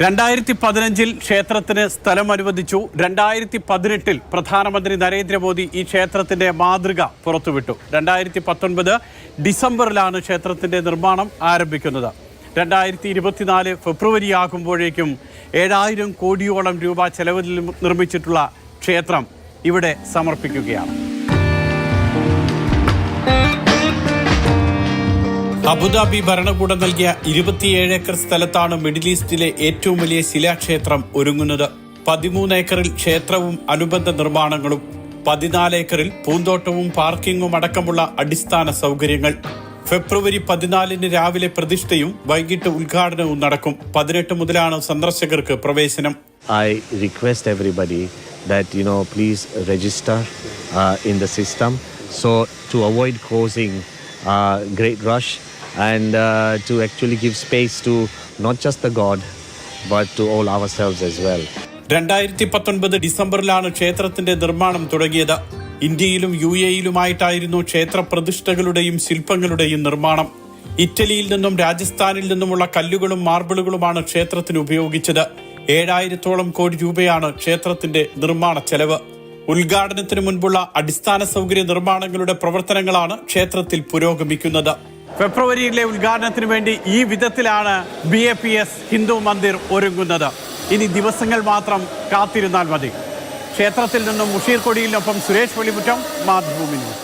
2015 ക്ഷേത്രത്തിന് സ്ഥലം അനുവദിച്ചു. 2018 പ്രധാനമന്ത്രി നരേന്ദ്രമോദി ഈ ക്ഷേത്രത്തിന്റെ മാതൃക പുറത്തുവിട്ടു. 2019 ഡിസംബറിലാണ് ക്ഷേത്രത്തിന്റെ നിർമ്മാണം ആരംഭിക്കുന്നത്. 2024 ഫെബ്രുവരി ആകുമ്പോഴേക്കും 7000 കോടിയോളം രൂപ ചെലവിൽ നിർമ്മിച്ചിട്ടുള്ള ക്ഷേത്രം ഇവിടെ സമർപ്പിക്കുകയാണ്. അബുദാബി ഭരണകൂടം നൽകിയ 27 ഏക്കർ സ്ഥലത്താണ് മിഡിൽ ഈസ്റ്റിലെ ഏറ്റവും വലിയ ശിലാക്ഷേത്രം ഒരുങ്ങുന്നത്. 13 ഏക്കറിൽ ക്ഷേത്രവും അനുബന്ധ നിർമ്മാണങ്ങളും, 14 ഏക്കറിൽ പൂന്തോട്ടവും പാർക്കിങ്ങും അടക്കമുള്ള അടിസ്ഥാന സൗകര്യങ്ങൾ. ഫെബ്രുവരി 14 രാവിലെ പ്രതിഷ്ഠയും വൈകിട്ട് ഉദ്ഘാടനവും നടക്കും. 18 മുതലാണ് സന്ദർശകർക്ക് പ്രവേശനം. I request everybody that please register in the system, so to avoid causing great rush and to actually give space to not just the God but to all ourselves as well. 2019 ഡിസംബറിലാണ് ക്ഷേത്രത്തിന്റെ നിർമ്മാണം തുടങ്ങിയത്. ഇന്ത്യയിലും UAE-യിലുമായിട്ടായിരുന്നു ക്ഷേത്ര പ്രതിഷ്ഠകളുടെയും ശില്പങ്ങളുടെയും നിർമ്മാണം. ഇറ്റലിയിൽ നിന്നും രാജസ്ഥാനിൽ നിന്നുമുള്ള കല്ലുകളും മാർബിളുകളുമാണ് ക്ഷേത്രത്തിന് ഉപയോഗിച്ചത്. 7000 കോടി രൂപയാണ് ക്ഷേത്രത്തിന്റെ നിർമ്മാണ ചെലവ്. ഉദ്ഘാടനത്തിന് മുൻപുള്ള അടിസ്ഥാന സൗകര്യ നിർമ്മാണങ്ങളുടെ പ്രവർത്തനങ്ങളാണ് ക്ഷേത്രത്തിൽ പുരോഗമിക്കുന്നത്. ഫെബ്രുവരിയിലെ ഉദ്ഘാടനത്തിന് വേണ്ടി ഈ വിധത്തിലാണ് BAPS ഹിന്ദു മന്ദിർ ഒരുങ്ങുന്നത്. ഇനി ദിവസങ്ങൾ മാത്രം കാത്തിരുന്നാൽ മതി. ക്ഷേത്രത്തിൽ നിന്നും മുഷീർ കൊടിയിലിനൊപ്പം സുരേഷ് വെളിമുറ്റം, മാതൃഭൂമി ന്യൂസ്.